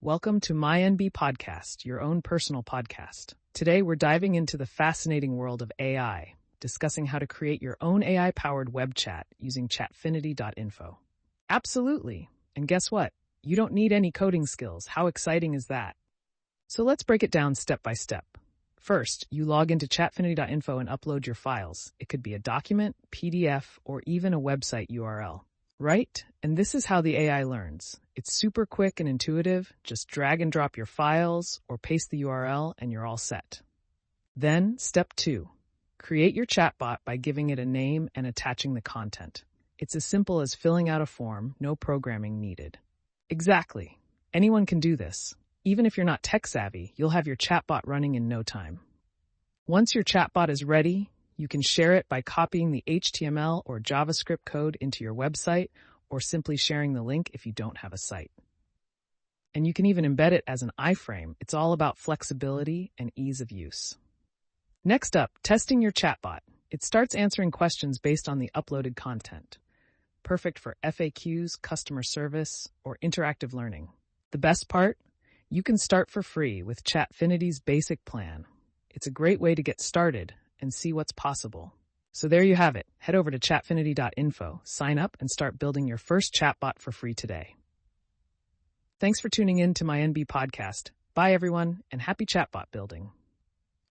Welcome to My NB Podcast, your own personal podcast. Today, we're diving into the fascinating world of AI, discussing how to create your own AI-powered web chat using Chatfinity.info. Absolutely. And guess what? You don't need any coding skills. How exciting is that? So let's break it down step by step. First, you log into Chatfinity.info and upload your files. It could be a document, PDF, or even a website URL. Right? And this is how the AI learns. It's super quick and intuitive. Just drag and drop your files or paste the URL and you're all set. Then, step 2. Create your chatbot by giving it a name and attaching the content. It's as simple as filling out a form, no programming needed. Exactly. Anyone can do this. Even if you're not tech savvy, you'll have your chatbot running in no time. Once your chatbot is ready, you can share it by copying the HTML or JavaScript code into your website or simply sharing the link if you don't have a site. And you can even embed it as an iframe. It's all about flexibility and ease of use. Next up, testing your chatbot. It starts answering questions based on the uploaded content. Perfect for FAQs, customer service, or interactive learning. The best part? You can start for free with Chatfinity's basic plan. It's a great way to get started and see what's possible. So there you have it. Head over to Chatfinity.info, sign up, and start building your first chatbot for free today. Thanks for tuning in to my NB podcast. Bye, everyone, and happy chatbot building.